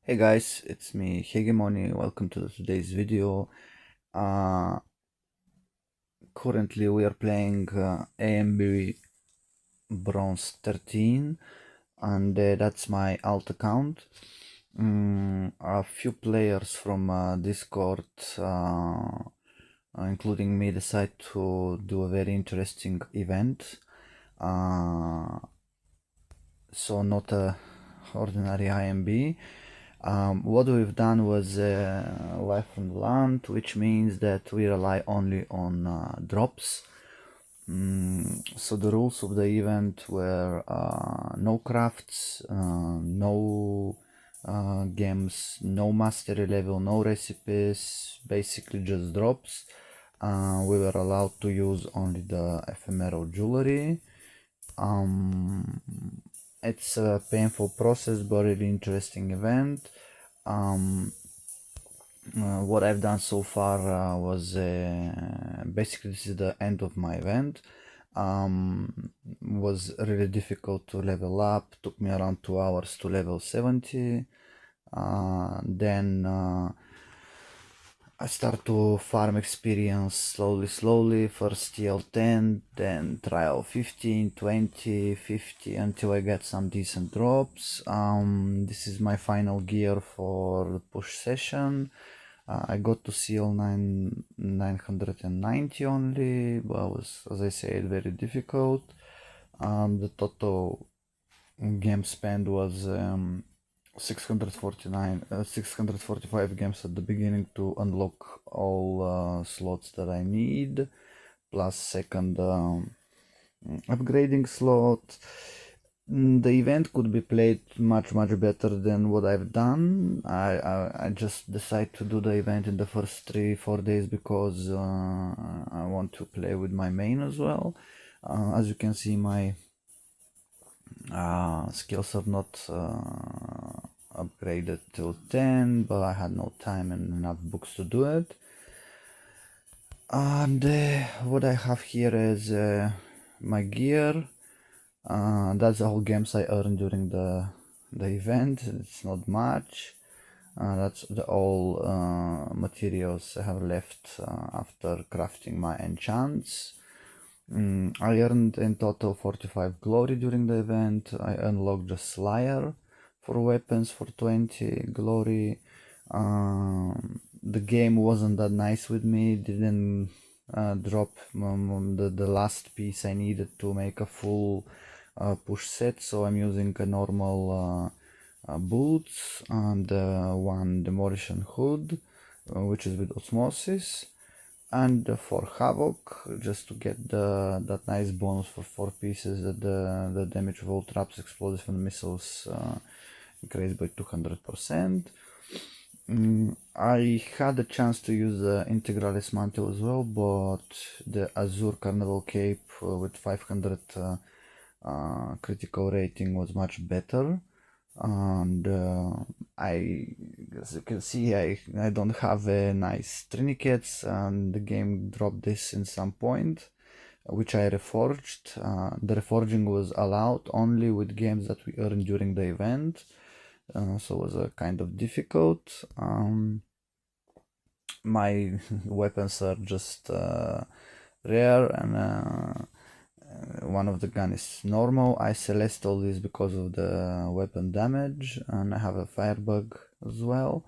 Hey guys, it's me Hegemony. Welcome to today's video. Currently we are playing ANB Bronze 13 and that's my alt account. A few players from Discord, including me, decide to do a very interesting event. So not a ordinary IMB. What we've done was live from land, which means that we rely only on drops. So the rules of the event were no crafts, no games, no mastery level, no recipes, basically just drops. We were allowed to use only the ephemeral jewelry. It's a painful process but really interesting event. What I've done so far was basically this is the end of my event. Was really difficult to level up, took me around 2 hours to level 70. Then I start to farm experience slowly, first TL10, then trial 15, 20, 50 until I get some decent drops. This is my final gear for the push session. I got to CL9 990 only, but was, as I said, very difficult. The total game spend was 645 games at the beginning to unlock all slots that I need, plus second upgrading slot. The event could be played much better than what I've done. I just decided to do the event in the first 3-4 days because I want to play with my main as well. As you can see, my skills are not upgraded till 10, but I had no time and enough books to do it. And what I have here is my gear. That's all games I earned during the event. It's not much. That's all materials I have left after crafting my enchants. I earned in total 45 glory during the event. I unlocked the Slayer for weapons for 20 glory. The game wasn't that nice with me, didn't drop the last piece I needed to make a full push set, so I'm using a normal boots and one demolition hood, which is with osmosis, and for Havoc, just to get that nice bonus for 4 pieces that the damage of all traps, explosives and missiles increased by 200%. I had a chance to use the Integralis Mantle as well, but the Azure Carnival Cape with 500 critical rating was much better. And as you can see, I don't have a nice trinkets, and the game dropped this in some point, which I reforged. The reforging was allowed only with games that we earned during the event, so it was kind of difficult. My weapons are just rare, and one of the gun is normal. I select all this because of the weapon damage, and I have a firebug as well.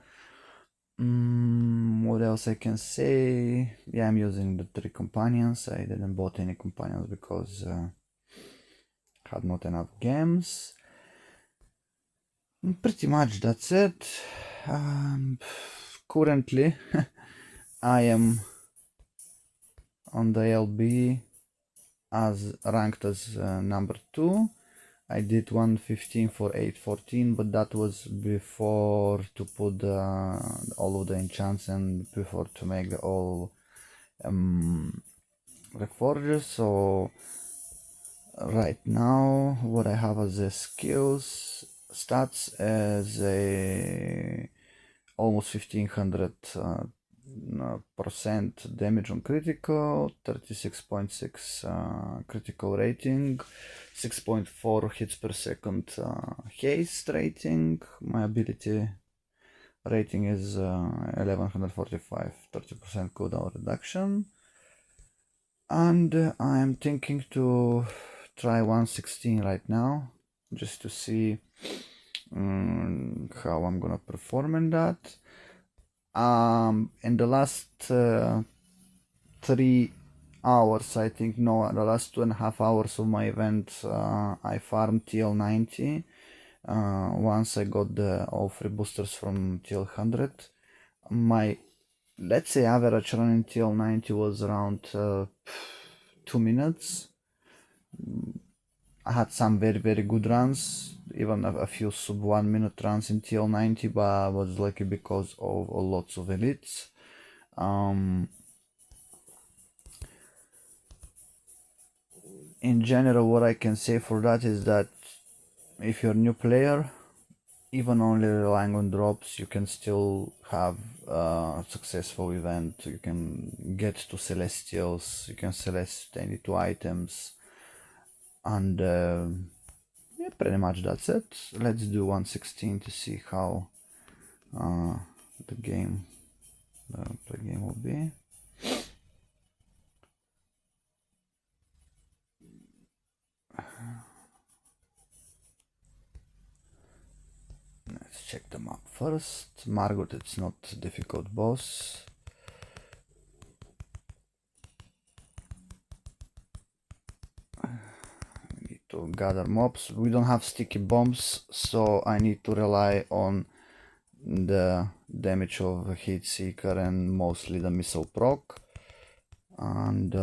What else I can say? Yeah, I'm using the 3 companions. I didn't bought any companions because had not enough games. Pretty much that's it. Currently I am on the LB as ranked as number 2. I did 115 for 814, but that was before to put all of the enchants and before to make all reforges. So right now what I have as a skills stats as a almost 1500 percent damage on critical, 36.6 critical rating, 6.4 hits per second haste rating. My ability rating is 1145, 30% cooldown reduction. And I'm thinking to try 116 right now, just to see how I'm gonna perform in that. In the last 3 hours, I think, no, the last 2.5 hours of my event, I farmed TL 90. Once I got the all 3 boosters from TL 100, my, let's say, average run in TL 90 was around 2 minutes. I had some very good runs, even a few sub 1 minute runs in TL 90, but I was lucky because of lots of elites. In general, what I can say for that is that if you're a new player, even only relying on drops, you can still have a successful event. You can get to celestials, you can celest any 2 items, and yeah, pretty much that's it. Let's do 116 to see how the game will be. Let's check the map first. Margot, it's not a difficult boss. We need to gather mobs. We don't have sticky bombs, so I need to rely on the damage of Heat Seeker and mostly the missile proc. And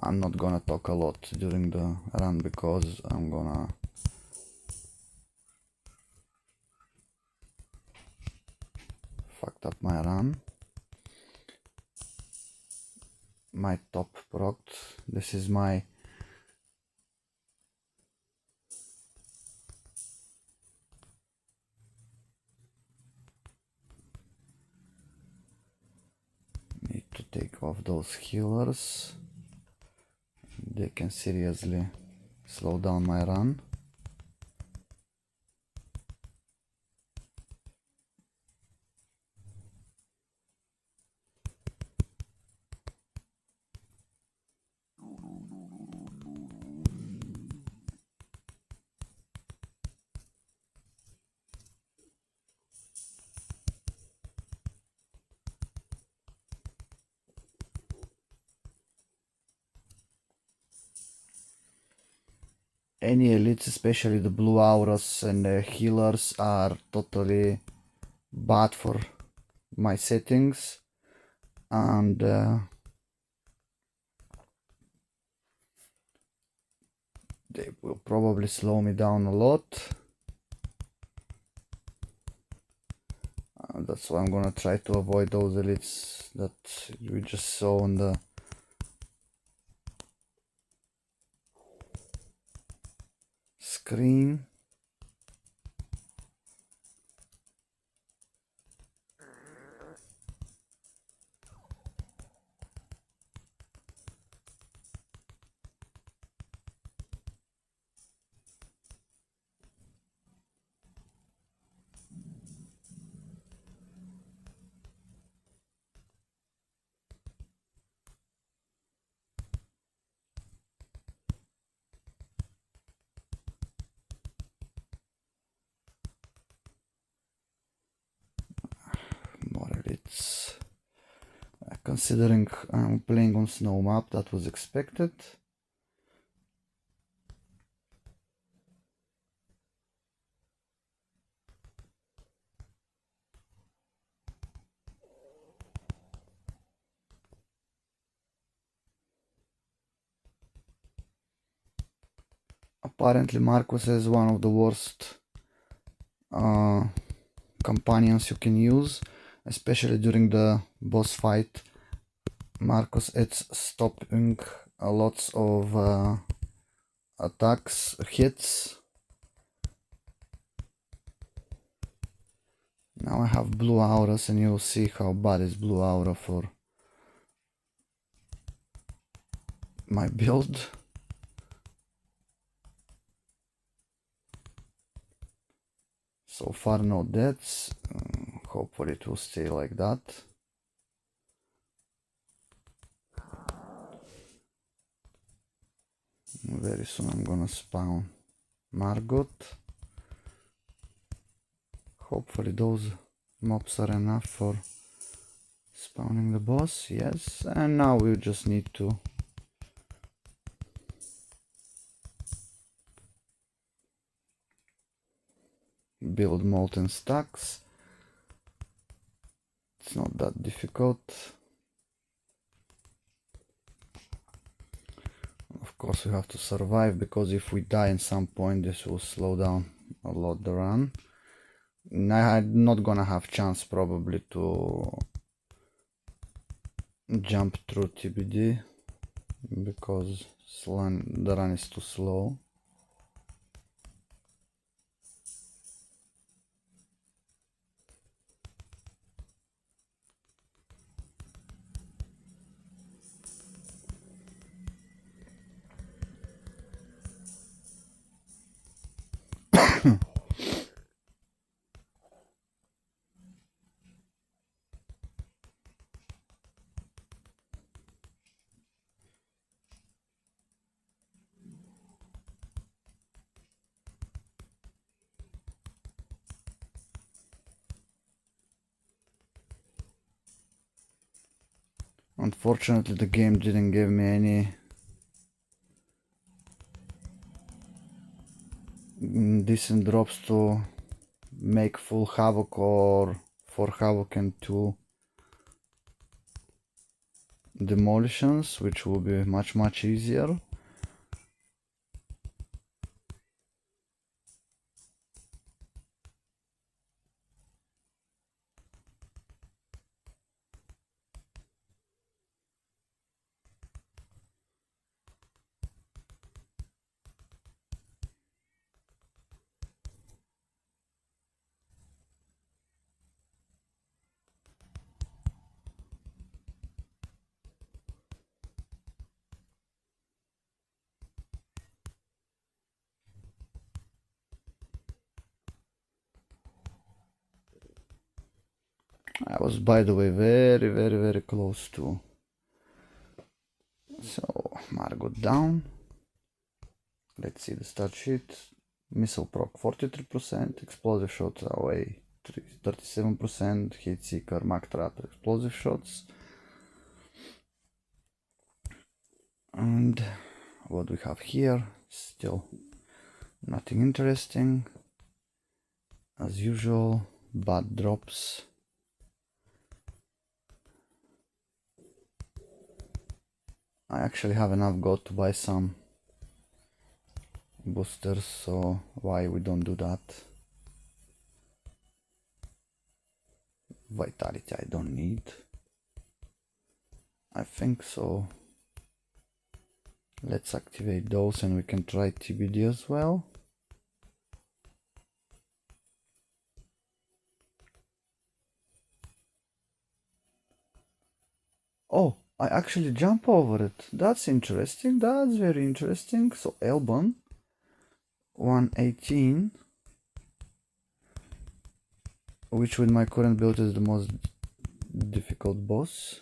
I'm not gonna talk a lot during the run because I'm gonna fucked up my run. My top proc. This is my need to take off those healers. They can seriously slow down my run. Any elites, especially the blue auras and the healers, are totally bad for my settings, and they will probably slow me down a lot. That's why I'm gonna try to avoid those elites that we just saw on the screen. More elites. Considering I'm playing on snow map, that was expected. Apparently Marcus is one of the worst companions you can use, especially during the boss fight. Marcus, it's stopping lots of attacks, hits. Now I have blue auras, and you'll see how bad is blue aura for my build. So far no deaths, hopefully it will stay like that. Very soon I'm gonna spawn Margot. Hopefully those mobs are enough for spawning the boss, yes. And now we just need to build molten stacks. It's not that difficult. Of course we have to survive, because if we die in some point this will slow down a lot the run. I'm not gonna have chance probably to jump through TBD because the run is too slow. Unfortunately the game didn't give me any decent drops to make full havoc or for havoc and 2 demolitions, which will be much easier. I was, by the way, very close to. So Margot down. Let's see the stat sheet. Missile proc 43%, explosive shots away 37%, hit seeker, Mac trap, explosive shots. And what we have here, still nothing interesting. As usual, bad drops. I actually have enough gold to buy some boosters, so why we don't do that? Vitality I don't need. I think so. Let's activate those and we can try TBD as well. Oh, I actually jump over it. That's interesting. That's very interesting. So Elbon 118, which with my current build is the most difficult boss.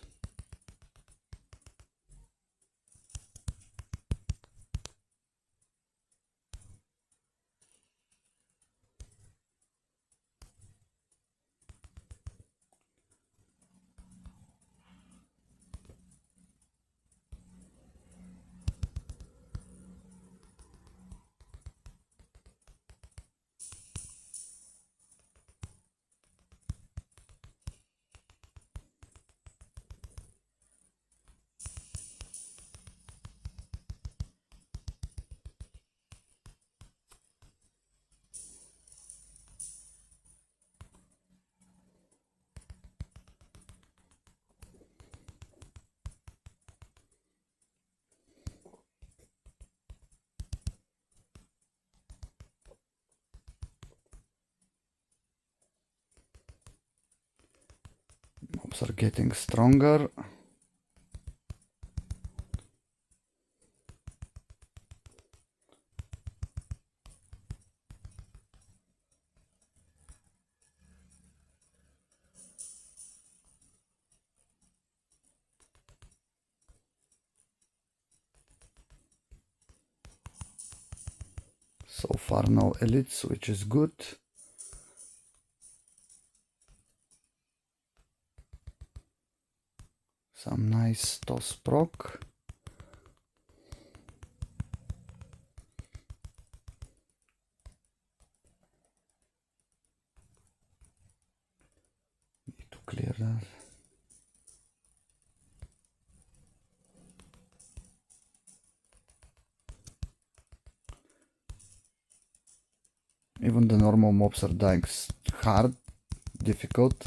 Mobs are getting stronger. So far no elites, which is good. Some nice toss proc. Need to clear that. Even the normal mobs are dying hard, difficult.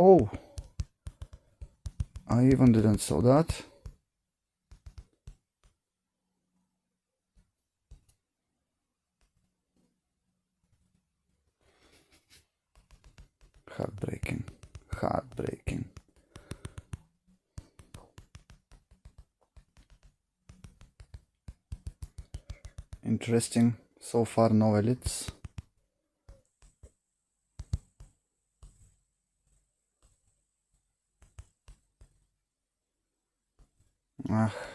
Oh, I even didn't saw that. Heartbreaking, heartbreaking. Interesting. So far no elites.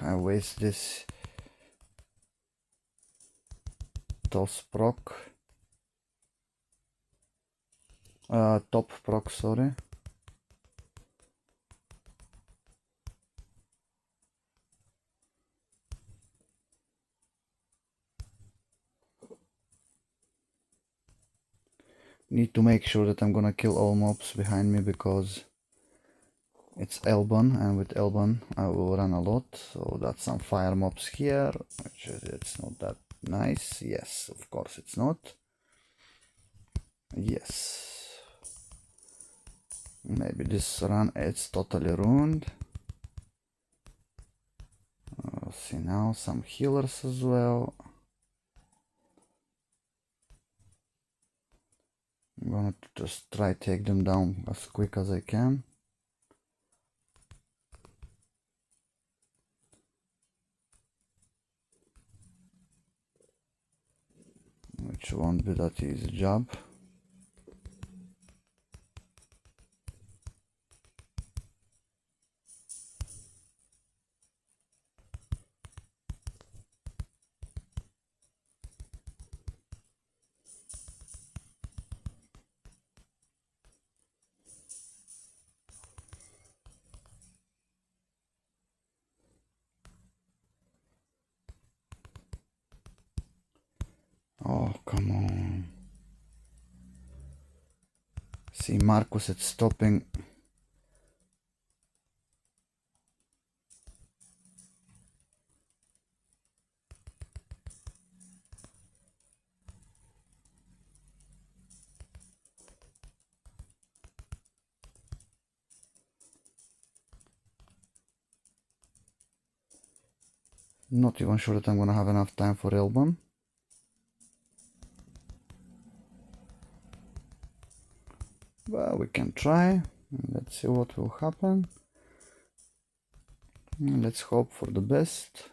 I waste this toss proc. Top proc, sorry. Need to make sure that I'm gonna kill all mobs behind me because it's Elban, and with Elban I will run a lot. So that's some fire mobs here, which is, it's not that nice. Yes, of course it's not. Yes. Maybe this run it's totally ruined. See now some healers as well. I'm gonna just try take them down as quick as I can. Which won't be that easy job. Oh, come on. See, Marcus, it's stopping. Not even sure that I'm gonna have enough time for Elban. But we can try. Let's see what will happen. Let's hope for the best.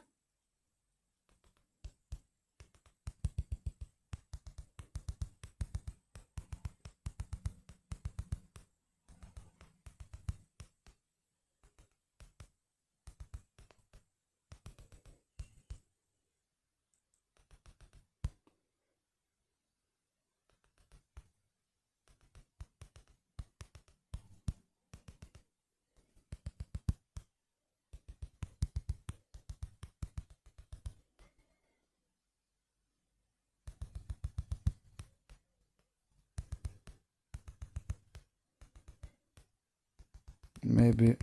Maybe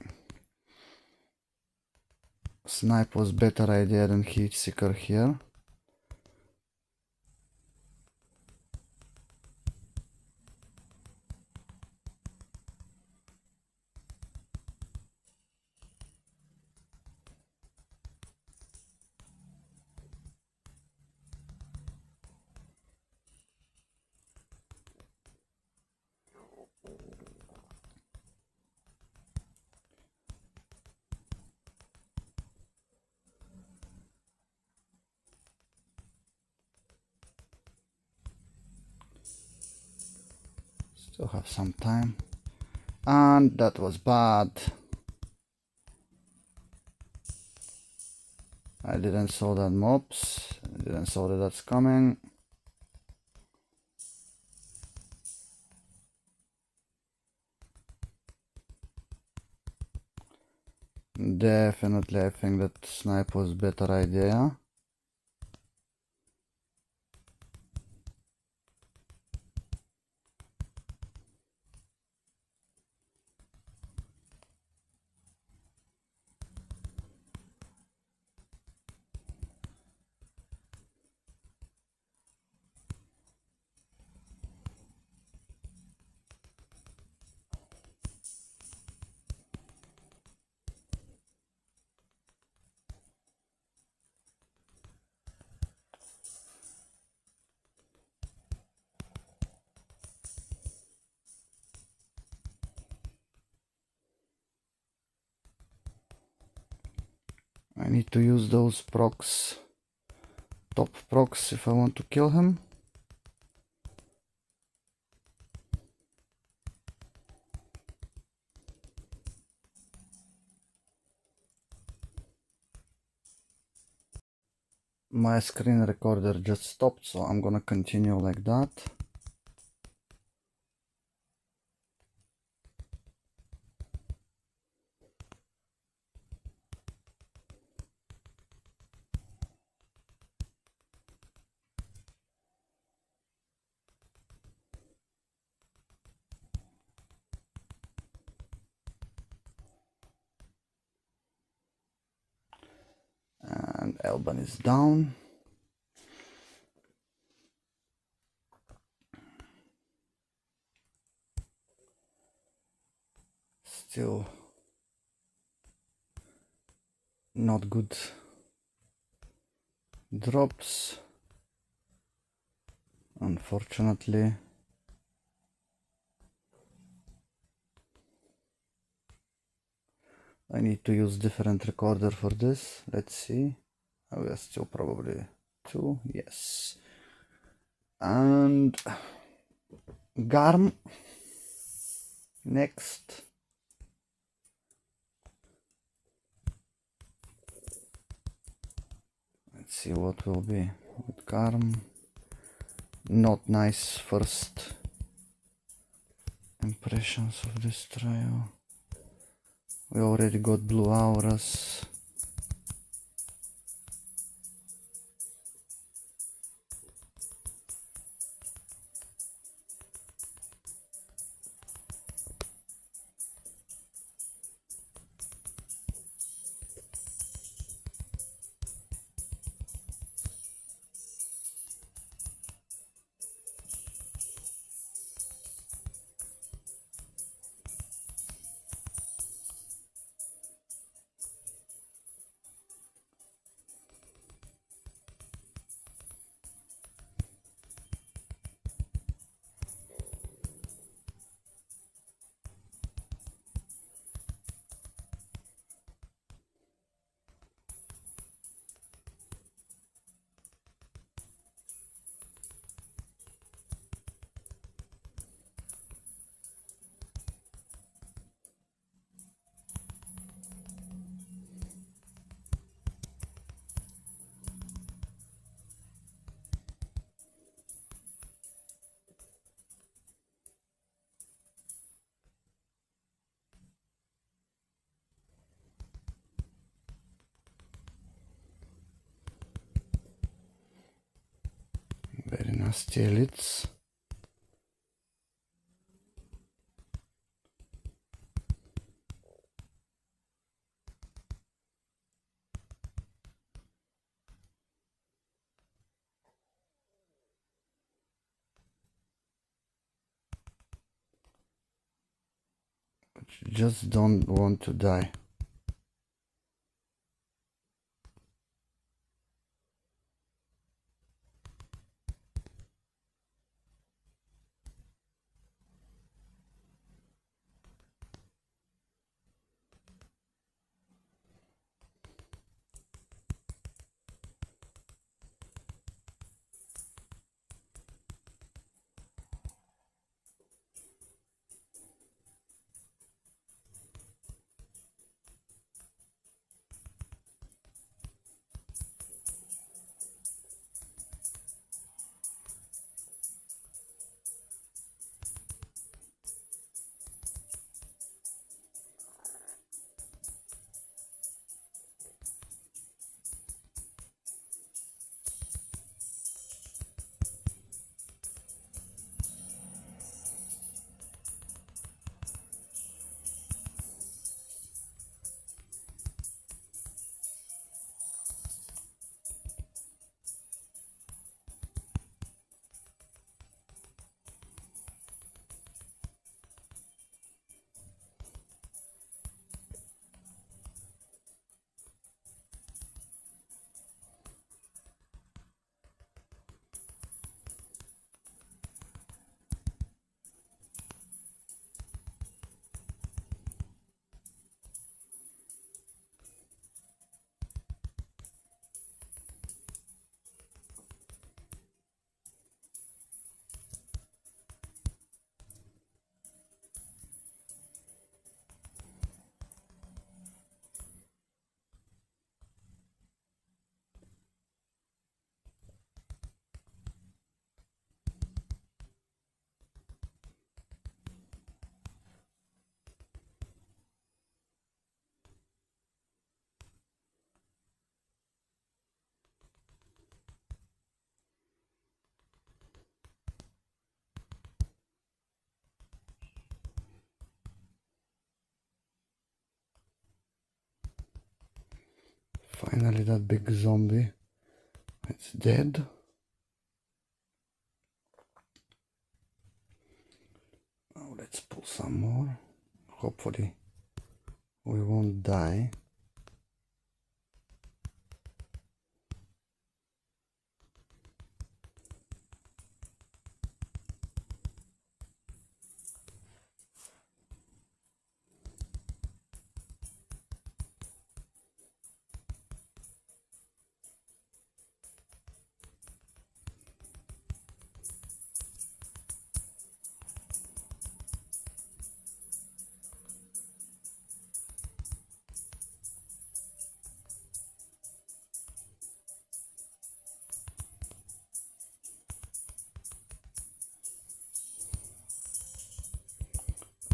snipe was better idea than heat seeker here. Still have some time. And that was bad. I didn't saw that mobs. I didn't saw that that's coming. Definitely, I think that snipe was better idea. I need to use those procs, top procs, if I want to kill him. My screen recorder just stopped, so I'm gonna continue like that. And Alban is down. Still not good drops, unfortunately. I need to use different recorder for this. Let's see. I will still probably 2. Yes. And Garm next. Let's see what will be with Garm. Not nice first impressions of this trial. We already got blue auras. Very nasty elites. But you just don't want to die. Finally that big zombie, it's dead. Oh, let's pull some more. Hopefully we won't die.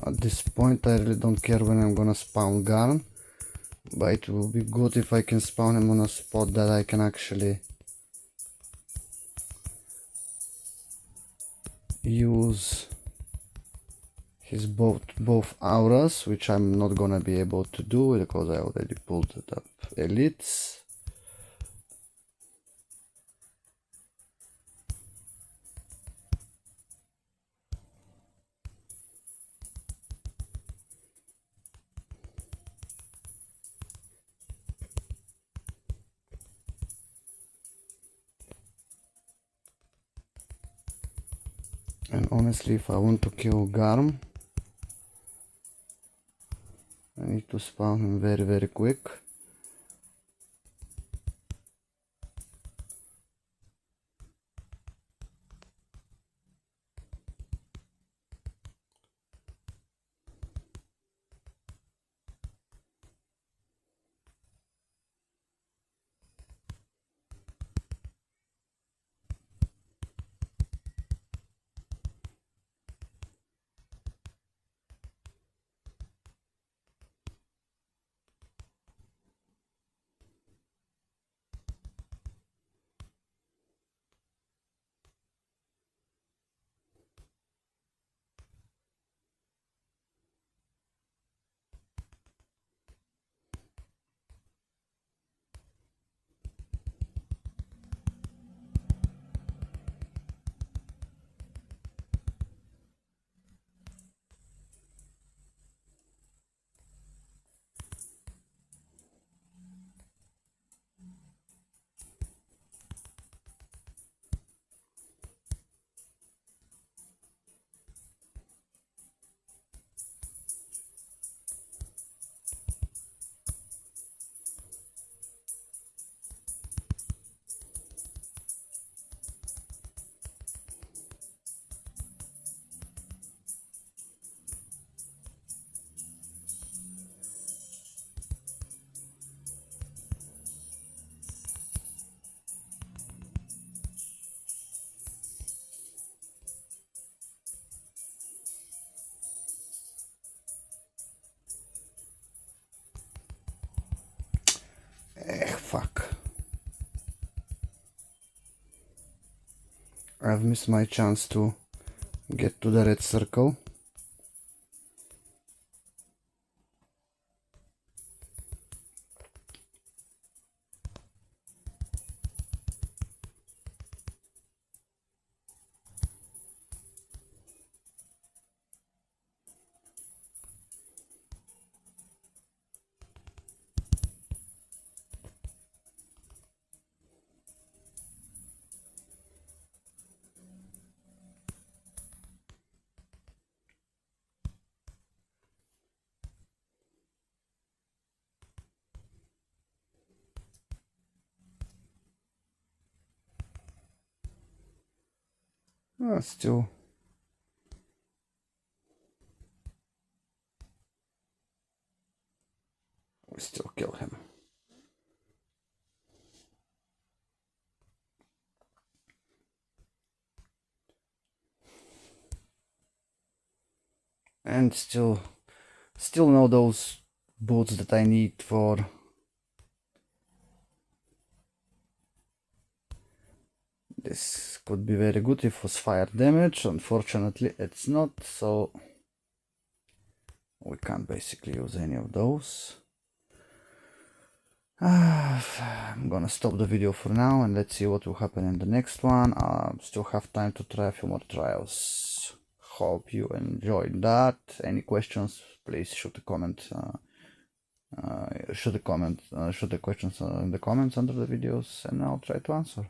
At this point I really don't care when I'm gonna spawn Garn, but it will be good if I can spawn him on a spot that I can actually use his both auras, which I'm not gonna be able to do because I already pulled it up elites. And honestly, if I want to kill Garm, I need to spawn him very quick. Fuck. I've missed my chance to get to the red circle. Still. We still kill him. And still know those boots that I need for this. Could be very good if it was fire damage. Unfortunately it's not, so we can't basically use any of those. I'm gonna stop the video for now and let's see what will happen in the next one. Still have time to try a few more trials. Hope you enjoyed that. Any questions, please shoot a comment. Shoot the questions in the comments under the videos and I'll try to answer.